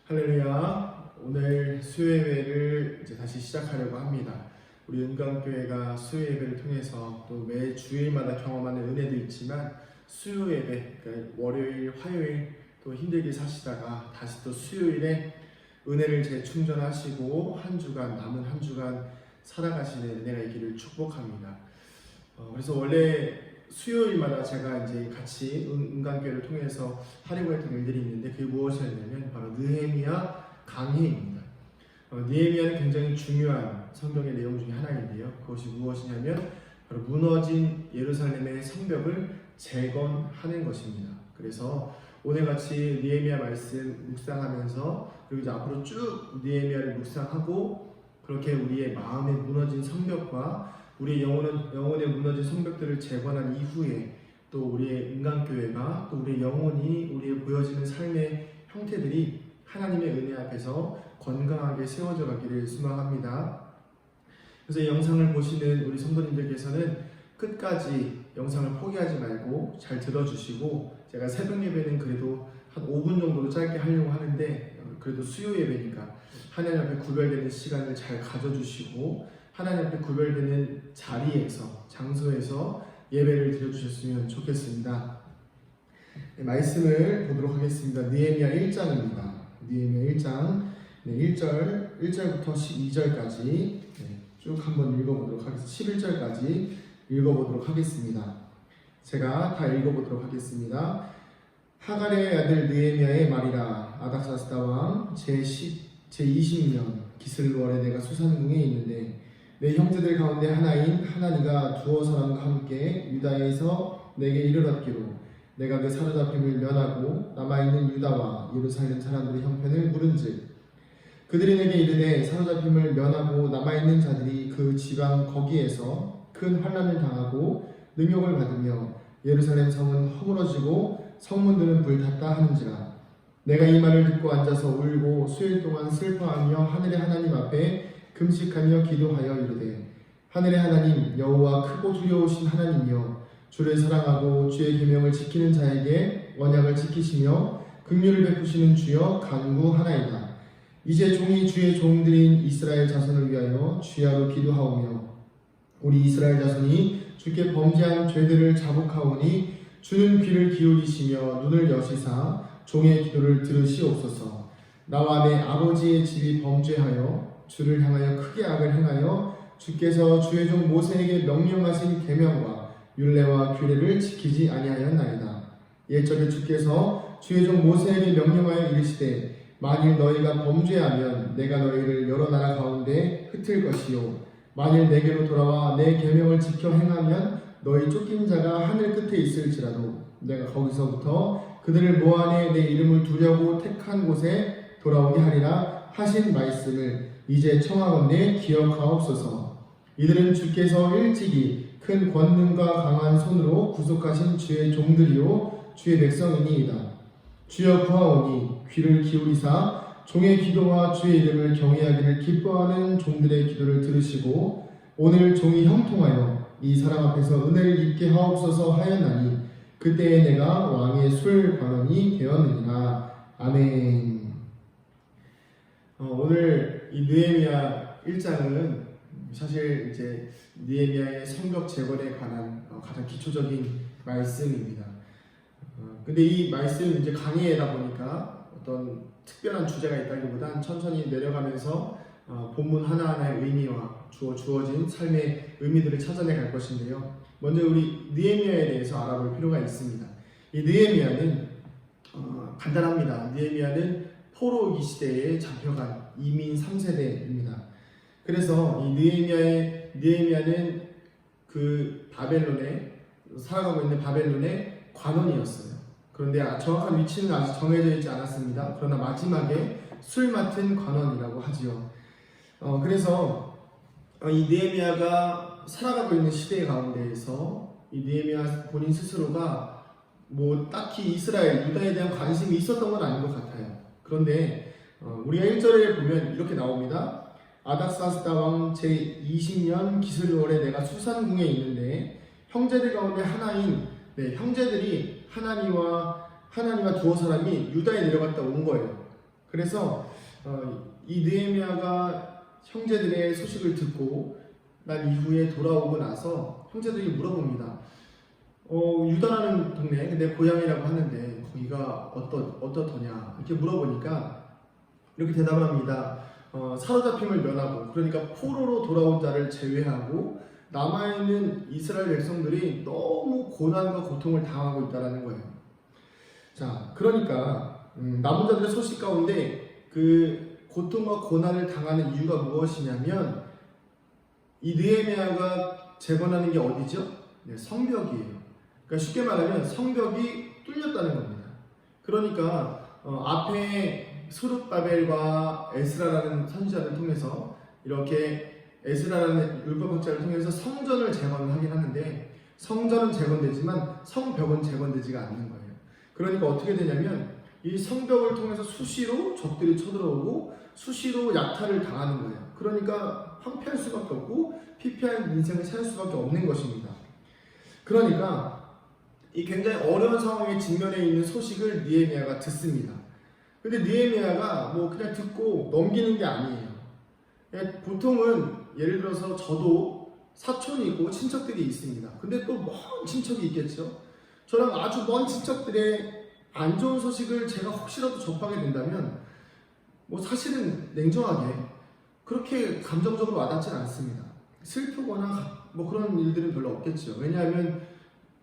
할렐루야. 오늘 수요예배를 이제 다시 시작하려고 합니다. 우리 은광교회가 수요예배를 통해서 또 매 주일마다 경험하는 은혜도 있지만 수요예배, 그러니까 월요일, 화요일 또 힘들게 사시다가 다시 또 수요일에 은혜를 재충전하시고 남은 한 주간 살아가시는 은혜가 있기를 축복합니다. 그래서 원래 수요일마다 제가 이제 같이 은광교회를 통해서 하려고 했던 일들이 있는데 그게 무엇이었냐면 바로 느헤미야 강해입니다. 느헤미야는 굉장히 중요한 성경의 내용 중에 하나인데요. 그것이 무엇이냐면 바로 무너진 예루살렘의 성벽을 재건하는 것입니다. 그래서 오늘 같이 느헤미야 말씀 묵상하면서 그리고 이제 앞으로 쭉 느헤미야를 묵상하고 그렇게 우리의 마음의 무너진 성벽과 우리의 영혼의 무너진 성벽들을 재건한 이후에 또 우리의 은광교회가 또 우리의 영혼이 우리의 보여지는 삶의 형태들이 하나님의 은혜 앞에서 건강하게 세워져 가기를 소망합니다. 그래서 이 영상을 보시는 우리 성도님들께서는 끝까지 영상을 포기하지 말고 잘 들어주시고, 제가 새벽 예배는 그래도 한 5분 정도로 짧게 하려고 하는데 그래도 수요 예배니까 하나님 앞에 구별되는 시간을 잘 가져주시고 하나님 앞에 구별되는 자리에서, 장소에서 예배를 드려주셨으면 좋겠습니다. 네, 말씀을 보도록 하겠습니다. 느헤미야 1장입니다. 느헤미야 1장 1절부터 12절까지 쭉 한번 읽어보도록 하겠습니다. 11절까지 읽어보도록 하겠습니다. 제가 다 읽어보도록 하겠습니다. 하갈의 아들 느헤미야의 말이라. 아닥사스다 왕 제20년 기슬월에 내가 수산궁에 있는데 내 형제들 가운데 하나인 하나니가 두어 사람과 함께 유다에서 내게 이르렀기로 내가 그 사로잡힘을 면하고 남아있는 유다와 예루살렘 사람들의 형편을 물은즉 그들이 내게 이르되 사로잡힘을 면하고 남아있는 자들이 그 지방 거기에서 큰 환난을 당하고 능욕을 받으며 예루살렘 성은 허물어지고 성문들은 불탔다 하는지라. 내가 이 말을 듣고 앉아서 울고 수일 동안 슬퍼하며 하늘의 하나님 앞에 금식하며 기도하여 이르되 하늘의 하나님 여호와 크고 두려우신 하나님이여 주를 사랑하고 주의 계명을 지키는 자에게 언약을 지키시며 긍휼을 베푸시는 주여 간구하나이다. 이제 종이 주의 종들인 이스라엘 자손을 위하여 주야로 기도하오며 우리 이스라엘 자손이 주께 범죄한 죄들을 자복하오니 주는 귀를 기울이시며 눈을 여시사 종의 기도를 들으시옵소서. 나와 내 아버지의 집이 범죄하여 주를 향하여 크게 악을 행하여 주께서 주의 종 모세에게 명령하신 계명과 율례와 규례를 지키지 아니하였나이다. 옛적에 주께서 주의 종 모세에게 명령하여 이르시되 만일 너희가 범죄하면 내가 너희를 여러 나라 가운데 흩을 것이요 만일 내게로 돌아와 내 계명을 지켜 행하면 너희 쫓긴 자가 하늘 끝에 있을지라도 내가 거기서부터 그들을 모아내 내 이름을 두려고 택한 곳에 돌아오게 하리라 하신 말씀을 이제 청하건대 기억하옵소서. 이들은 주께서 일찍이 큰 권능과 강한 손으로 구속하신 주의 종들이요 주의 백성이니이다. 주여 구하오니 귀를 기울이사 종의 기도와 주의 이름을 경외하기를 기뻐하는 종들의 기도를 들으시고 오늘 종이 형통하여 이 사람 앞에서 은혜를 입게 하옵소서 하였나니 그때에 내가 왕의 술 관원이 되었느니라. 아멘. 오늘 이 느헤미야 1장은 사실 이제 느헤미야의 성벽 재건에 관한 가장 기초적인 말씀입니다. 근데 이 말씀 이제 강의에다 보니까 어떤 특별한 주제가 있다기보단 천천히 내려가면서 본문 하나하나의 의미와 주어진 삶의 의미들을 찾아내 갈 것인데요. 먼저 우리 느헤미야에 대해서 알아볼 필요가 있습니다. 이 느헤미야는 간단합니다. 느헤미야는 포로기 시대에 잡혀간 이민 3세대입니다. 그래서 이 느헤미야는 그 바벨론에 살아가고 있는 바벨론의 관원이었어요. 그런데 정확한 위치는 아직 정해져 있지 않았습니다. 그러나 마지막에 술 맡은 관원이라고 하지요. 그래서 이 느헤미야가 살아가고 있는 시대 가운데에서 이 느헤미야 본인 스스로가 뭐 딱히 이스라엘, 유다에 대한 관심이 있었던 건 아닌 것 같아요. 그런데 우리가 1절에 보면 이렇게 나옵니다. 아닥사스다 왕 제20년 기슬월에 내가 수산궁에 있는데 형제들 가운데 하나인 형제들이 하나님과 두어 사람이 유다에 내려갔다 온 거예요. 그래서 이 느헤미야가 형제들의 소식을 듣고 난 이후에 돌아오고 나서 형제들이 물어봅니다. 유다라는 동네, 내 고향이라고 하는데 거기가 어떻더냐 이렇게 물어보니까 이렇게 대답을 합니다. 사로잡힘을 면하고, 그러니까 포로로 돌아온 자를 제외하고 남아있는 이스라엘 백성들이 너무 고난과 고통을 당하고 있다는 거예요. 자, 그러니까 남은 자들의 소식 가운데 그 고통과 고난을 당하는 이유가 무엇이냐면 이 느헤미야가 재건하는 게 어디죠? 네, 성벽이에요. 그러니까 쉽게 말하면 성벽이 뚫렸다는 겁니다. 그러니까 앞에 스룹바벨과 에스라라는 선지자를 통해서 이렇게 에스라라는 율법학자를 통해서 성전을 재건을 하긴 하는데 성전은 재건되지만 성벽은 재건되지가 않는 거예요. 그러니까 어떻게 되냐면 이 성벽을 통해서 수시로 적들이 쳐들어오고 수시로 약탈을 당하는 거예요. 그러니까 황폐할 수밖에 없고 피폐한 인생을 살 수밖에 없는 것입니다. 그러니까 이 굉장히 어려운 상황에 직면해 있는 소식을 느헤미야가 듣습니다. 근데 느헤미야가 뭐 그냥 듣고 넘기는 게 아니에요. 보통은 예를 들어서 저도 사촌이 있고 친척들이 있습니다. 근데 또 먼 친척이 있겠죠. 저랑 아주 먼 친척들의 안 좋은 소식을 제가 혹시라도 접하게 된다면 뭐 사실은 냉정하게 그렇게 감정적으로 와닿진 않습니다. 슬프거나 뭐 그런 일들은 별로 없겠죠. 왜냐하면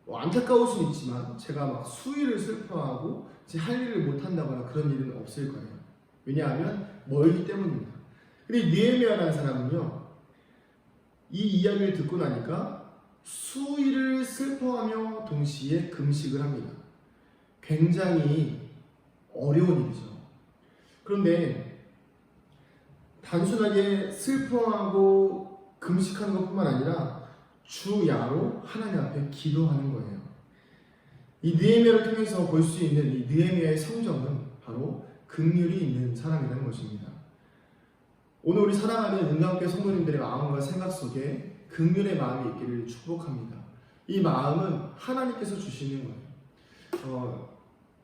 안타까울 수는 있지만 제가 막 수위를 슬퍼하고 제 할 일을 못한다거나 그런 일은 없을 거예요. 왜냐하면 멀기 때문입니다. 근데 느헤미야라는 사람은요, 이 이야기를 듣고 나니까 수위를 슬퍼하며 동시에 금식을 합니다. 굉장히 어려운 일이죠. 그런데 단순하게 슬퍼하고 금식하는 것뿐만 아니라 주야로 하나님 앞에 기도하는 거예요. 이 느헤미야를 통해서 볼 수 있는 이 느헤미야의 성정은 바로 긍휼이 있는 사람이라는 것입니다. 오늘 우리 사랑하는 은강교회 성도님들의 마음과 생각 속에 긍휼의 마음이 있기를 축복합니다. 이 마음은 하나님께서 주시는 거예요.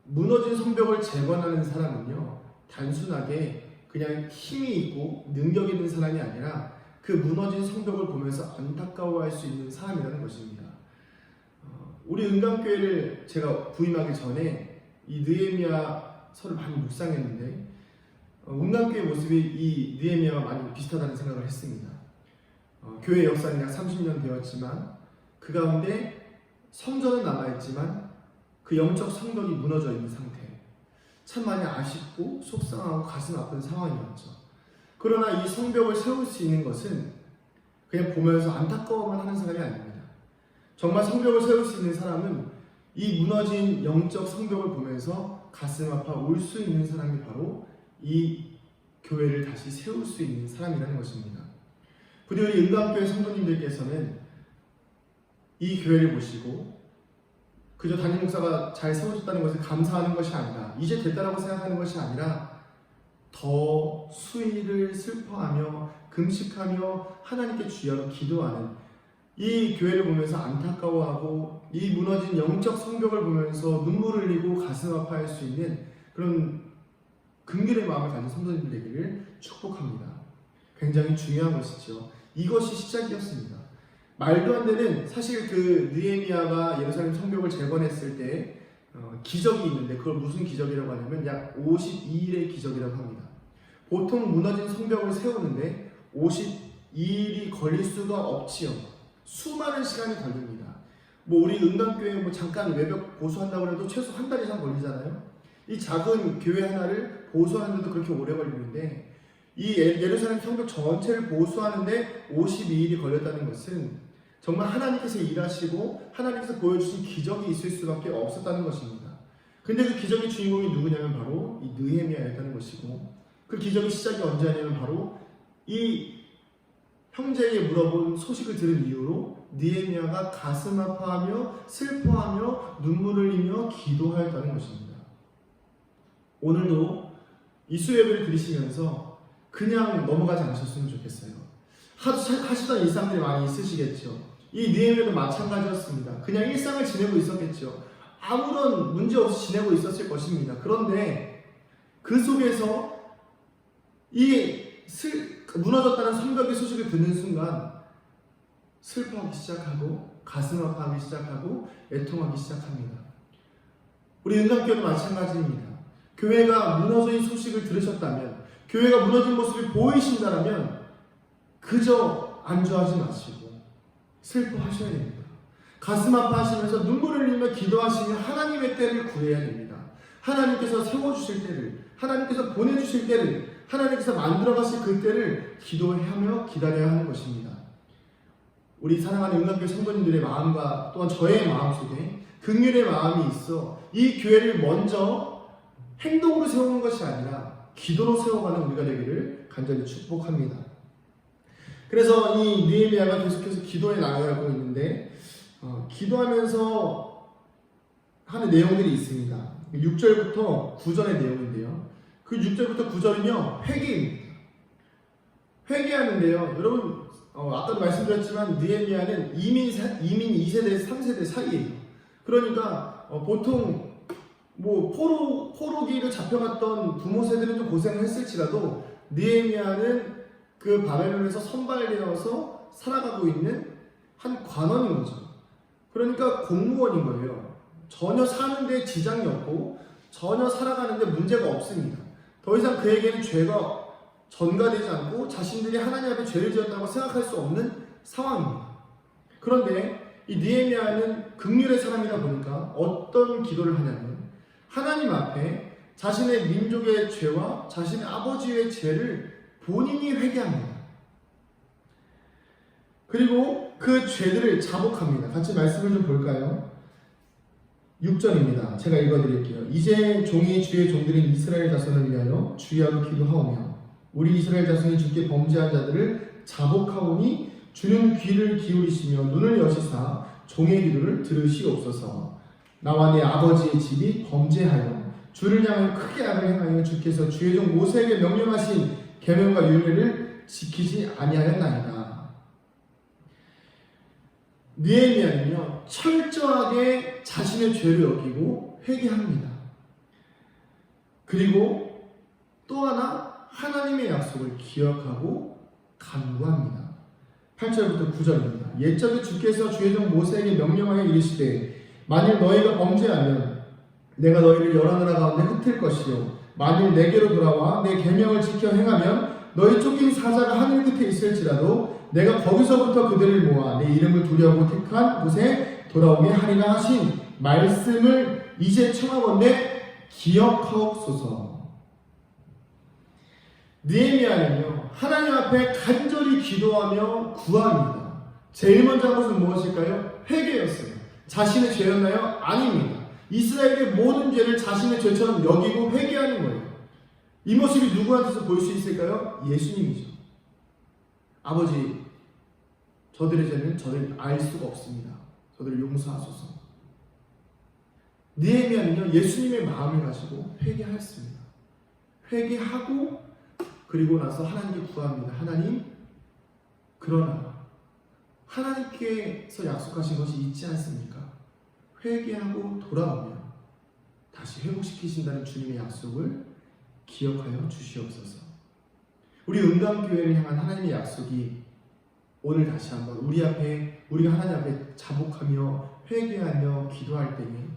무너진 성벽을 재건하는 사람은요, 단순하게 그냥 힘이 있고 능력이 있는 사람이 아니라 그 무너진 성벽을 보면서 안타까워할 수 있는 사람이라는 것입니다. 우리 은강교회를 제가 부임하기 전에 이 느헤미야서를 많이 묵상했는데 은강교회 모습이 이 느헤미야와 많이 비슷하다는 생각을 했습니다. 교회 역사는 약 30년 되었지만 그 가운데 성전은 남아있지만 그 영적 성벽이 무너져 있는 상태, 참 많이 아쉽고 속상하고 가슴 아픈 상황이었죠. 그러나 이 성벽을 세울 수 있는 것은 그냥 보면서 안타까워만 하는 사람이 아닙니다. 정말 성벽을 세울 수 있는 사람은 이 무너진 영적 성벽을 보면서 가슴 아파 울 수 있는 사람이 바로 이 교회를 다시 세울 수 있는 사람이라는 것입니다. 부디 우리 은강교회 성도님들께서는 이 교회를 보시고 그저 담임 목사가 잘 세워졌다는 것에 감사하는 것이 아니라, 이제 됐다라고 생각하는 것이 아니라 더 수위를 슬퍼하며 금식하며 하나님께 주여 기도하는, 이 교회를 보면서 안타까워하고 이 무너진 영적 성벽을 보면서 눈물을 흘리고 가슴 아파할 수 있는 그런 긍휼의 마음을 가진 성도님들 되기를 축복합니다. 굉장히 중요한 것이죠. 이것이 시작이었습니다. 말도 안 되는, 사실 그 느헤미야가 예루살렘 성벽을 재건했을 때 기적이 있는데 그걸 무슨 기적이라고 하냐면 약 52일의 기적이라고 합니다. 보통 무너진 성벽을 세우는데 52일이 걸릴 수가 없지요. 수많은 시간이 걸립니다. 뭐 우리 은강교회 뭐 잠깐 외벽 보수한다고 해도 최소 한 달 이상 걸리잖아요. 이 작은 교회 하나를 보수하는데도 그렇게 오래 걸리는데 이 예루살렘 성벽 전체를 보수하는데 52일이 걸렸다는 것은 정말 하나님께서 일하시고 하나님께서 보여주신 기적이 있을 수밖에 없었다는 것입니다. 근데 그 기적의 주인공이 누구냐면 바로 이 느헤미야였다는 것이고, 그 기적의 시작이 언제냐면 바로 이 형제에게 물어본 소식을 들은 이후로 느헤미야가 가슴 아파하며 슬퍼하며 눈물을 흘리며 기도하였다는 것입니다. 오늘도 이 수예배를 드리시면서 그냥 넘어가지 않으셨으면 좋겠어요. 하시던 일상들이 많이 있으시겠죠. 이 느헤미야도 마찬가지였습니다. 그냥 일상을 지내고 있었겠죠. 아무런 문제 없이 지내고 있었을 것입니다. 그런데 그 속에서 무너졌다는 성벽의 소식을 듣는 순간 슬퍼하기 시작하고 가슴 아파하기 시작하고 애통하기 시작합니다. 우리 은강교회도 마찬가지입니다. 교회가 무너진 소식을 들으셨다면, 교회가 무너진 모습을 보이신다면 그저 안주하지 마시고 슬퍼하셔야 됩니다. 가슴 아파하시면서 눈물을 흘리며 기도하시며 하나님의 때를 구해야 됩니다. 하나님께서 세워주실 때를, 하나님께서 보내주실 때를, 하나님께서 만들어가실 그 때를 기도하며 기다려야 하는 것입니다. 우리 사랑하는 은강교회 성도님들의 마음과 또한 저의 마음속에 긍휼의 마음이 있어 이 교회를 먼저 행동으로 세우는 것이 아니라 기도로 세워가는 우리가 되기를 간절히 축복합니다. 그래서 이 느헤미야가 계속해서 기도에 나아가고 있는데 기도하면서 하는 내용들이 있습니다. 6절부터 9절의 내용인데요. 그 6절부터 9절은요, 회개입니다. 회개하는데요. 여러분, 아까도 말씀드렸지만 느헤미야는 이민 2세대, 3세대 사이예요. 그러니까 보통 포로기를 잡혀갔던 부모 세대는 좀 고생을 했을지라도 느헤미야는 그 바벨론에서 선발되어서 살아가고 있는 한 관원인 거죠. 그러니까 공무원인 거예요. 전혀 사는데 지장이 없고 전혀 살아가는데 문제가 없습니다. 더 이상 그에게는 죄가 전가되지 않고 자신들이 하나님 앞에 죄를 지었다고 생각할 수 없는 상황입니다. 그런데 이 느헤미야는 긍휼의 사람이다 보니까 어떤 기도를 하냐면 하나님 앞에 자신의 민족의 죄와 자신의 아버지의 죄를 본인이 회개합니다. 그리고 그 죄들을 자복합니다. 같이 말씀을 좀 볼까요? 6절입니다. 제가 읽어드릴게요. 이제 종이 주의 종들인 이스라엘 자손을 위하여 주여로 기도하오며 우리 이스라엘 자손이 주께 범죄한 자들을 자복하오니 주는 귀를 기울이시며 눈을 여시사 종의 기도를 들으시옵소서. 나와 내 아버지의 집이 범죄하여 주를 향하여 크게 악을 행하여 주께서 주의 종 모세에게 명령하신 계명과 율례를 지키지 아니하였나이다. 느헤미야는요, 철저하게 자신의 죄를 여기고 회개합니다. 그리고 또 하나 하나님의 약속을 기억하고 간구합니다. 8절부터 9절입니다. 옛적에 주께서 주의 종 모세에게 명령하여 이르시되 만일 너희가 범죄하면 내가 너희를 여러 나라 가운데 흩을 것이요 만일 내게로 돌아와 내 계명을 지켜 행하면 너희 쫓긴 사자가 하늘 끝에 있을지라도 내가 거기서부터 그들을 모아 내 이름을 두려고 택한 곳에 돌아오게 하리라 하신 말씀을 이제 청하건대 기억하옵소서. 느헤미야는요, 하나님 앞에 간절히 기도하며 구합니다. 제일 먼저 한 것은 무엇일까요? 회개였어요. 자신의 죄였나요? 아닙니다. 이스라엘의 모든 죄를 자신의 죄처럼 여기고 회개하는 거예요. 이 모습이 누구한테서 볼 수 있을까요? 예수님이죠. 아버지, 저들의 죄는 저를 알 수가 없습니다. 저들을 용서하소서. 느헤미야는요, 예수님의 마음을 가지고 회개했습니다. 회개하고 그리고 나서 하나님께 구합니다. 하나님, 그러나 하나님께서 약속하신 것이 있지 않습니까? 회개하고 돌아오면 다시 회복시키신다는 주님의 약속을 기억하여 주시옵소서. 우리 은강교회를 향한 하나님의 약속이 오늘 다시 한번 우리가 하나님 앞에 자복하며 회개하며 기도할 때에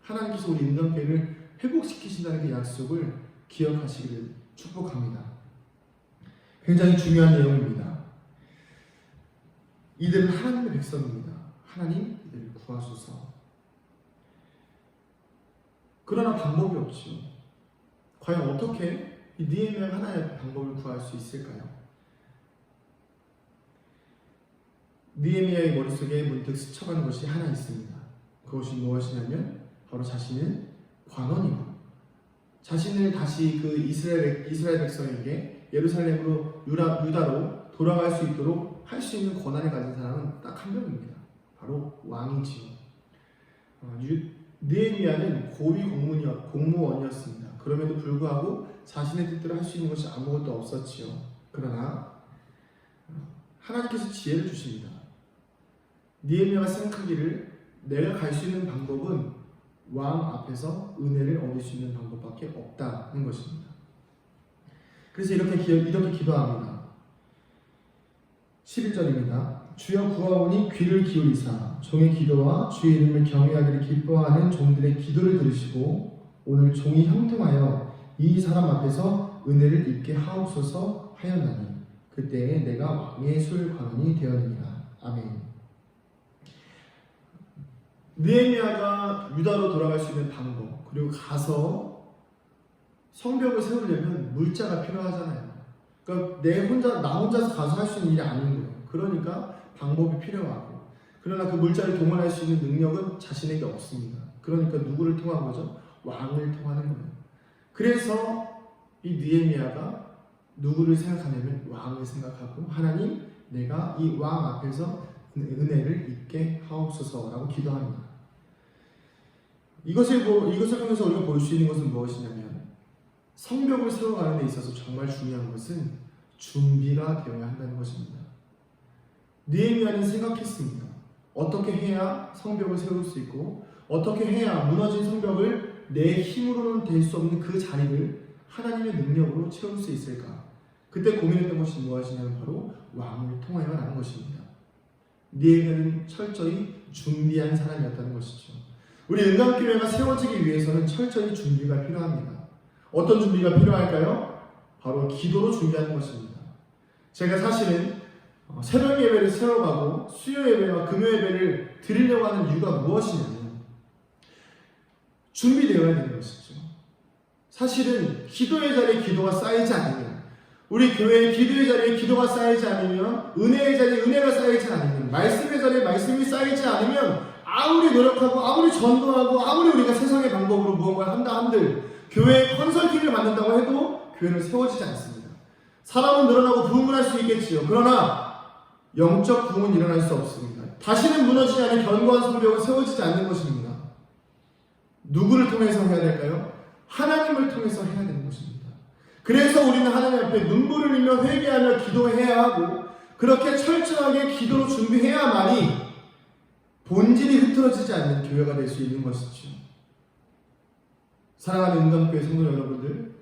하나님께서 우리 은강교회를 회복시키신다는 그 약속을 기억하시기를 축복합니다. 굉장히 중요한 내용입니다. 이들은 하나님의 백성입니다. 하나님, 이들을 구하소서. 그러나 방법이 없지요. 과연 어떻게 이 느헤미야가 하나님의 방법을 구할 수 있을까요? 느헤미야의 머릿속에 문득 스쳐가는 것이 하나 있습니다. 그것이 무엇이냐면 바로 자신은 관원이고 자신을 다시 그 이스라엘 백성에게 예루살렘으로 유다로 돌아갈 수 있도록 할 수 있는 권한을 가진 사람은 딱 한 명입니다. 바로 왕이지요. 느헤미야는 고위 공무원이었습니다. 그럼에도 불구하고 자신의 뜻대로 할 수 있는 것이 아무것도 없었지요. 그러나 하나님께서 지혜를 주십니다. 느헤미야가 생각하기를 내가 갈 수 있는 방법은 왕 앞에서 은혜를 얻을 수 있는 방법밖에 없다는 것입니다. 그래서 이렇게 기도합니다. 11절입니다. 주여 구하오니 귀를 기울이사 종의 기도와 주의 이름을 경외하기를 기뻐하는 종들의 기도를 들으시고 오늘 종이 형통하여 이 사람 앞에서 은혜를 입게 하옵소서 하였나니 그때에 내가 왕의 술관원이 되었느니라. 아멘. 느헤미야가 유다로 돌아갈 수 있는 방법, 그리고 가서 성벽을 세우려면 물자가 필요하잖아요. 그러니까 나 혼자서 가서 할 수 있는 일이 아닌 거예요. 그러니까 방법이 필요하고, 그러나 그 물자를 동원할 수 있는 능력은 자신에게 없습니다. 그러니까 누구를 통한 거죠? 왕을 통하는 거예요. 그래서 이 느헤미야가 누구를 생각하냐면 왕을 생각하고, 하나님, 내가 이 왕 앞에서 은혜를 입게 하옵소서라고 기도합니다. 이것을 통해서 우리가 볼 수 있는 것은 무엇이냐면, 성벽을 세워가는 데 있어서 정말 중요한 것은 준비가 되어야 한다는 것입니다. 느헤미야는 생각했습니다. 어떻게 해야 성벽을 세울 수 있고, 어떻게 해야 무너진 성벽을 내 힘으로는 될 수 없는 그 자리를 하나님의 능력으로 채울 수 있을까? 그때 고민했던 것이 무엇이냐면 바로 왕을 통하여라는 것입니다. 느헤미야는 철저히 준비한 사람이었다는 것이죠. 우리 은강교회가 세워지기 위해서는 철저히 준비가 필요합니다. 어떤 준비가 필요할까요? 바로 기도로 준비하는 것입니다. 제가 사실은 새벽 예배를 세워가고 수요 예배와 금요 예배를 드리려고 하는 이유가 무엇이냐면 준비되어야 되는 것이죠. 사실은 기도의 자리에 기도가 쌓이지 않으면, 우리 교회의 기도의 자리에 기도가 쌓이지 않으면, 은혜의 자리에 은혜가 쌓이지 않으면, 말씀의 자리에 말씀이 쌓이지 않으면 아무리 노력하고 아무리 전도하고 아무리 우리가 세상의 방법으로 무언가를 한다 한들 교회에 컨설팅을 받는다고 해도 교회는 세워지지 않습니다. 사람은 늘어나고 부흥을 할 수 있겠지요. 그러나 영적 부흥은 일어날 수 없습니다. 다시는 무너지지 않은 견고한 성벽은 세워지지 않는 것입니다. 누구를 통해서 해야 될까요? 하나님을 통해서 해야 되는 것입니다. 그래서 우리는 하나님 앞에 눈물을 흘리며 회개하며 기도해야 하고, 그렇게 철저하게 기도로 준비해야만이 본질이 흐트러지지 않는 교회가 될 수 있는 것이죠. 사랑하는 은강교회 성도 여러분들,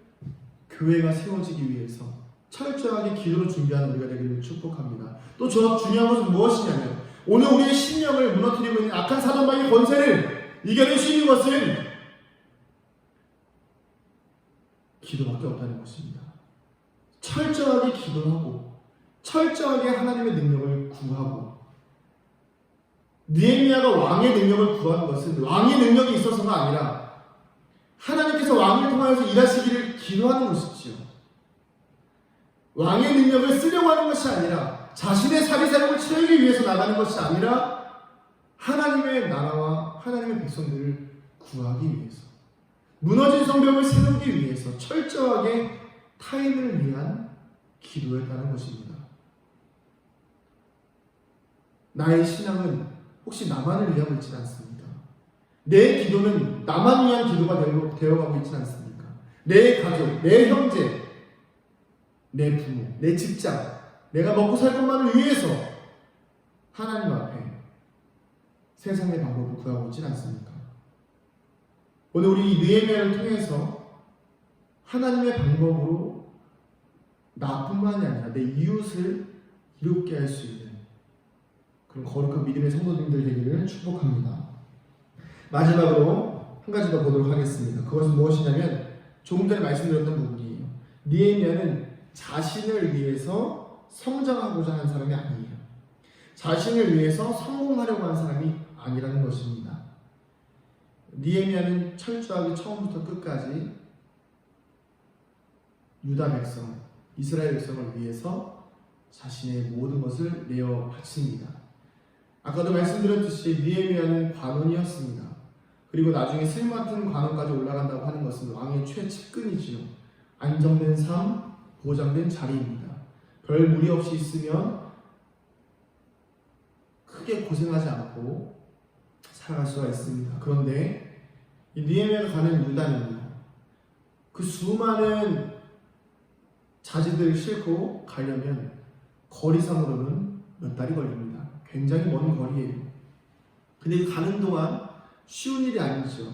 교회가 세워지기 위해서 철저하게 기도로 준비하는 우리가 되기를 축복합니다. 또 중요한 것은 무엇이냐면, 오늘 우리의 심령을 무너뜨리고 있는 악한 사단마귀의 권세를 이겨낼 수 있는 것은 기도밖에 없다는 것입니다. 철저하게 기도하고 철저하게 하나님의 능력을 구하고, 느헤미야가 왕의 능력을 구한 것은 왕의 능력이 있어서가 아니라 하나님께서 왕을 통하여서 일하시기를 기도하는 것이지요. 왕의 능력을 쓰려고 하는 것이 아니라, 자신의 사리사욕을 채우기 위해서 나가는 것이 아니라 하나님의 나라와 하나님의 백성들을 구하기 위해서, 무너진 성벽을 세우기 위해서 철저하게 타인을 위한 기도였다는 것입니다. 나의 신앙은 혹시 나만을 위하고 있지는 않습니다. 내 기도는 나만 위한 기도가 되어가고 있지는 않습니까? 내 가족, 내 형제, 내 부모, 내 직장, 내가 먹고 살 것만을 위해서 하나님 앞에 세상의 방법을 구하고 있지는 않습니까? 오늘 우리 느헤미야를 통해서 하나님의 방법으로 나뿐만이 아니라 내 이웃을 이롭게 할 수 있는 그런 거룩한 믿음의 성도님들 되기를 축복합니다. 마지막으로 한 가지 더 보도록 하겠습니다. 그것은 무엇이냐면 조금 전에 말씀드렸던 부분이에요. 느헤미야는 자신을 위해서 성장하고자 하는 사람이 아니에요. 자신을 위해서 성공하려고 하는 사람이 아니라는 것입니다. 느헤미야는 철저하게 처음부터 끝까지 유다 백성, 이스라엘 백성을 위해서 자신의 모든 것을 내어 바칩니다. 아까도 말씀드렸듯이 느헤미야는 관원이었습니다. 그리고 나중에 쓸모 같은 관원까지 올라간다고 하는 것은 왕의 최측근이지요. 안정된 삶, 보장된 자리입니다. 별 무리 없이 있으면 크게 고생하지 않고 살아갈 수가 있습니다. 그런데 이 느헤미야가 가는 유다는요, 그 수많은 자지들을 싣고 가려면 거리상으로는 몇 달이 걸립니다. 굉장히 먼 거리예요. 근데 가는 동안 쉬운 일이 아니죠.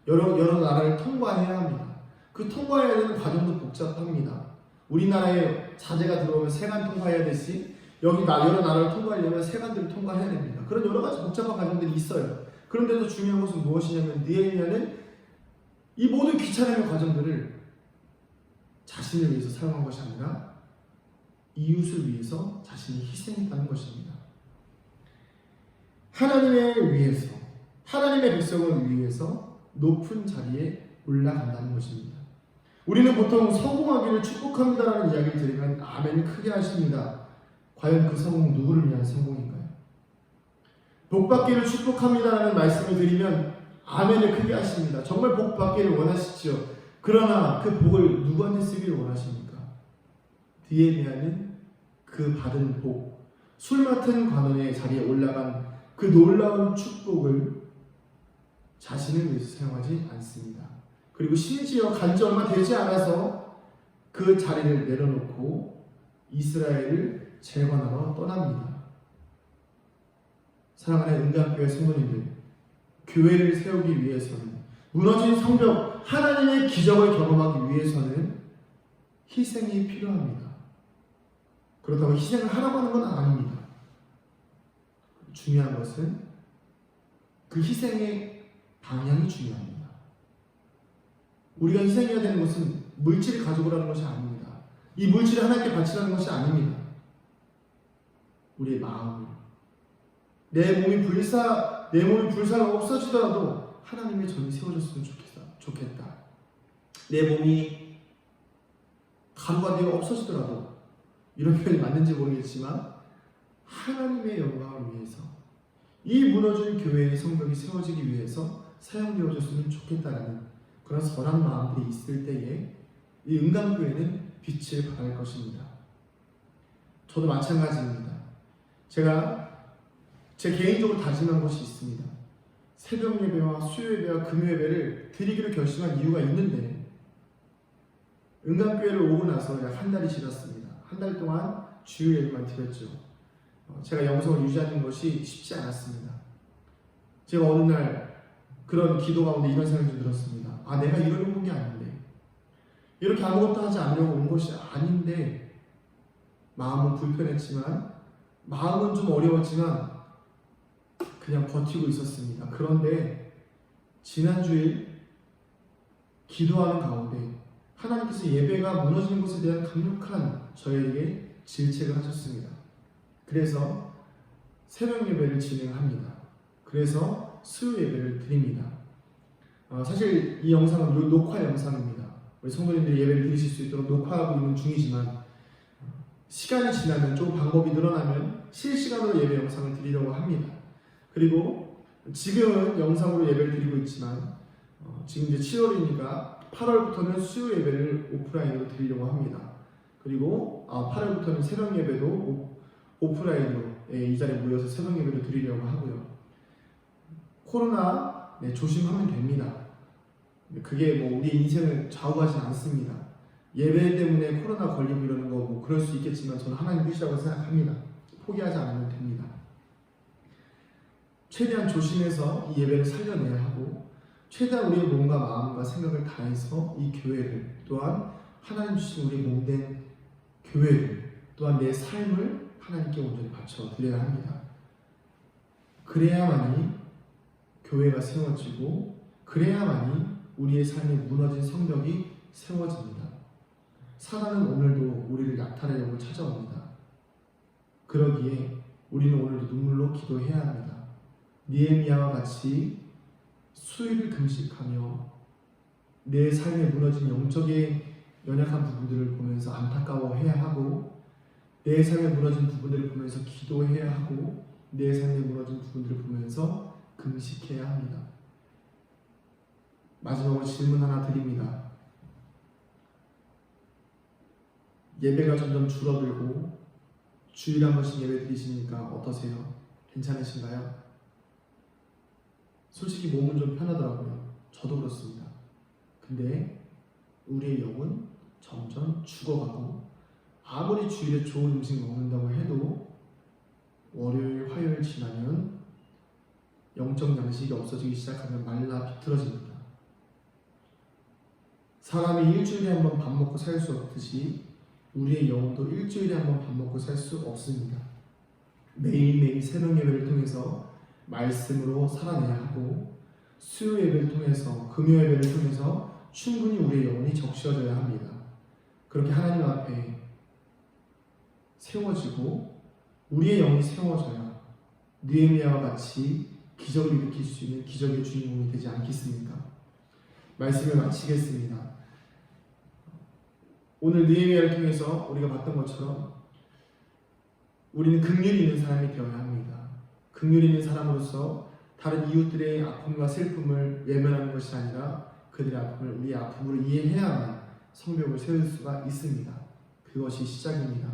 여러 나라를 통과해야 합니다. 그 통과해야 되는 과정도 복잡합니다. 우리나라에 자재가 들어오면 세관 통과해야 되시, 여기 여러 나라를 통과하려면 세관들을 통과해야 됩니다. 그런 여러 가지 복잡한 과정들이 있어요. 그런데도 중요한 것은 무엇이냐면 느헤미야는 이 모든 귀찮은 과정들을 자신을 위해서 사용한 것이 아니라 이웃을 위해서 자신이 희생했다는 것입니다. 하나님을 위해서, 하나님의 백성을 위해서 높은 자리에 올라간다는 것입니다. 우리는 보통 성공하기를 축복합니다라는 이야기를 들으면 아멘을 크게 하십니다. 과연 그 성공은 누구를 위한 성공인가요? 복받기를 축복합니다라는 말씀을 드리면 아멘을 크게 하십니다. 정말 복받기를 원하시죠. 그러나 그 복을 누구한테 쓰기를 원하십니까? 느헤미야는 그 받은 복, 술 맡은 관원의 자리에 올라간 그 놀라운 축복을 자신을 위해서 사용하지 않습니다. 그리고 심지어 간지 얼마 되지 않아서 그 자리를 내려놓고 이스라엘을 재건하러 떠납니다. 사랑하는 은강교회 성도님들, 교회를 세우기 위해서는, 무너진 성벽, 하나님의 기적을 경험하기 위해서는 희생이 필요합니다. 그렇다고 희생을 하라고 하는 건 아닙니다. 중요한 것은 그 희생의 방향이 중요합니다. 우리가 희생해야 되는 것은 물질을 가져오라는 것이 아닙니다. 이 물질을 하나님께 바치라는 것이 아닙니다. 우리의 마음을, 내 몸이 불사가 없어지더라도 하나님의 전이 세워졌으면 좋겠다. 내 몸이 가루가 되어 없어지더라도, 이런 표현이 맞는지 모르겠지만 하나님의 영광을 위해서, 이 무너진 교회의 성벽이 세워지기 위해서 사용되어졌으면 좋겠다라는 그런 선한 마음들이 있을 때에 이 은강교회는 빛을 발할 것입니다. 저도 마찬가지입니다. 제가 제 개인적으로 다짐한 것이 있습니다. 새벽 예배와 수요 예배와 금요 예배를 드리기로 결심한 이유가 있는데, 은강교회를 오고 나서 약 한 달이 지났습니다. 한 달 동안 주요 예배만 드렸죠. 제가 영성을 유지하는 것이 쉽지 않았습니다. 제가 어느 날 그런 기도 가운데 이런 생각이 좀 들었습니다. 내가 이러려고 온 게 아닌데, 이렇게 아무것도 하지 않으려고 온 것이 아닌데, 마음은 불편했지만, 마음은 좀 어려웠지만 그냥 버티고 있었습니다. 그런데 지난주일 기도하는 가운데 하나님께서 예배가 무너지는 것에 대한 강력한 저에게 질책을 하셨습니다. 그래서 새벽 예배를 진행합니다. 그래서 수요 예배를 드립니다. 사실 이 영상은 녹화 영상입니다. 우리 성도님들이 예배를 드리실 수 있도록 녹화하고 있는 중이지만, 시간이 지나면 좀 방법이 늘어나면 실시간으로 예배 영상을 드리려고 합니다. 그리고 지금은 영상으로 예배를 드리고 있지만 지금 이제 7월이니까 8월부터는 수요 예배를 오프라인으로 드리려고 합니다. 그리고 8월부터는 새벽 예배도 오프라인으로 이 자리에 모여서 새벽 예배를 드리려고 하고요. 코로나 조심하면 됩니다. 그게 우리 인생을 좌우하지 않습니다. 예배 때문에 코로나 걸리고 이러는 거 그럴 수 있겠지만 저는 하나님 뜻이라고 생각합니다. 포기하지 않으면 됩니다. 최대한 조심해서 이 예배를 살려내야 하고, 최대한 우리의 몸과 마음과 생각을 다해서 이 교회를, 또한 하나님 주신 우리 몸된 교회를, 또한 내 삶을 하나님께 온전히 바쳐 드려야 합니다. 그래야만이 교회가 세워지고, 그래야만이 우리의 삶에 무너진 성벽이 세워집니다. 사단은 오늘도 우리를 약탈하려고 찾아옵니다. 그러기에 우리는 오늘도 눈물로 기도해야 합니다. 느헤미야와 같이 수일을 금식하며 내 삶에 무너진 영적의 연약한 부분들을 보면서 안타까워해야 하고, 내 삶에 무너진 부분들을 보면서 기도해야 하고, 내 삶에 무너진 부분들을 보면서 금식해야 합니다. 마지막으로 질문 하나 드립니다. 예배가 점점 줄어들고 주일에 한 번씩 예배 드리시니까 어떠세요? 괜찮으신가요? 솔직히 몸은 좀 편하더라고요. 저도 그렇습니다. 근데 우리의 영은 점점 죽어가고, 아무리 주일에 좋은 음식 먹는다고 해도 월요일, 화요일 지나면 영적 양식이 없어지기 시작하면 말라 비틀어집니다. 사람이 일주일에 한 번 밥 먹고 살 수 없듯이 우리의 영혼도 일주일에 한 번 밥 먹고 살 수 없습니다. 매일매일 새벽 예배를 통해서 말씀으로 살아내야 하고, 수요 예배를 통해서, 금요 예배를 통해서 충분히 우리의 영혼이 적셔져야 합니다. 그렇게 하나님 앞에 세워지고 우리의 영이 세워져야 느헤미야와 같이 기적을 일으킬 수 있는 기적의 주인공이 되지 않겠습니까? 말씀을 마치겠습니다. 오늘 느헤미야를 통해서 우리가 봤던 것처럼 우리는 긍휼이 있는 사람이 되어야 합니다. 긍휼이 있는 사람으로서 다른 이웃들의 아픔과 슬픔을 외면하는 것이 아니라 그들의 아픔을 우리의 아픔으로 이해해야만 성벽을 세울 수가 있습니다. 그것이 시작입니다.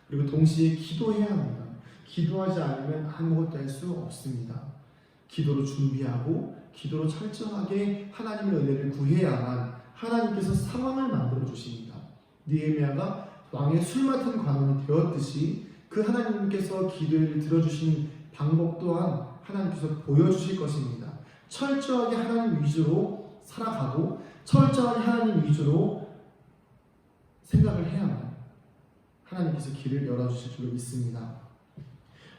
그리고 동시에 기도해야 합니다. 기도하지 않으면 아무것도 할 수 없습니다. 기도로 준비하고 기도로 철저하게 하나님의 은혜를 구해야만 하나님께서 상황을 만들어 주십니다. 느헤미야가 왕의 술 맡은 관원이 되었듯이 그 하나님께서 기도를 들어주신 방법 또한 하나님께서 보여주실 것입니다. 철저하게 하나님 위주로 살아가고 철저하게 하나님 위주로 생각을 해야만 하나님께서 길을 열어주실 줄 믿습니다.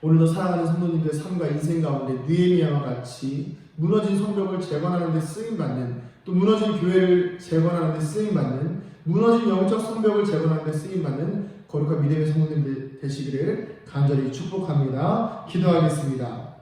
오늘도 사랑하는 성도님들의 삶과 인생 가운데 느헤미야와 같이 무너진 성벽을 재건하는 데 쓰임받는, 또 무너진 교회를 재건하는 데 쓰임받는, 무너진 영적 성벽을 재건하는 데 쓰임받는 거룩한 믿음의 성도님들 되시기를 간절히 축복합니다. 기도하겠습니다.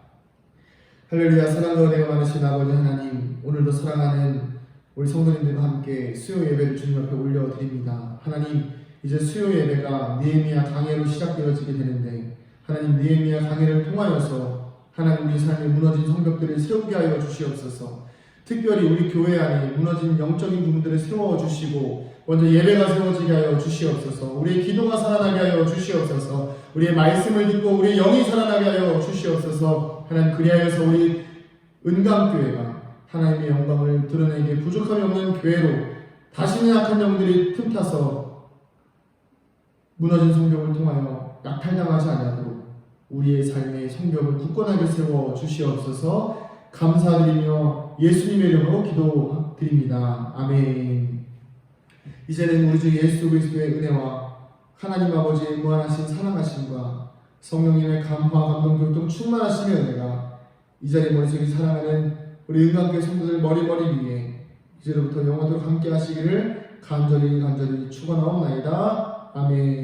할렐루야. 사랑과 은혜가 많으신 아버지 하나님, 오늘도 사랑하는 우리 성도님들과 함께 수요 예배를 주님 앞에 올려드립니다. 하나님, 이제 수요 예배가 느헤미야 강해로 시작되어지게 되는데 하나님, 느헤미야 강해를 통하여서 하나님 우리 삶의 무너진 성벽들을 세우게 하여 주시옵소서. 특별히 우리 교회 안에 무너진 영적인 부분들을 세워주시고 먼저 예배가 세워지게 하여 주시옵소서. 우리의 기도가 살아나게 하여 주시옵소서. 우리의 말씀을 듣고 우리의 영이 살아나게 하여 주시옵소서. 하나님, 그리하여서 우리 은강교회가 하나님의 영광을 드러내기에 부족함이 없는 교회로 다시는 악한 영들이 틈타서 무너진 성벽을 통하여 약탈당하지 아니하도록 우리의 삶의 성벽을 굳건하게 세워 주시옵소서. 감사드리며 예수님의 이름으로 기도드립니다. 아멘. 이제는 우리 주 예수 그리스도의 은혜와 하나님 아버지의 무한하신 사랑하심과 성령님의 감화 감동 교통 충만하심의 은혜가 이 자리 머릿속에 사랑하는 우리 은강교회 성도들 머리 위에 이제로부터 영원토록 함께 하시기를 간절히 축원하옵나이다. 아멘.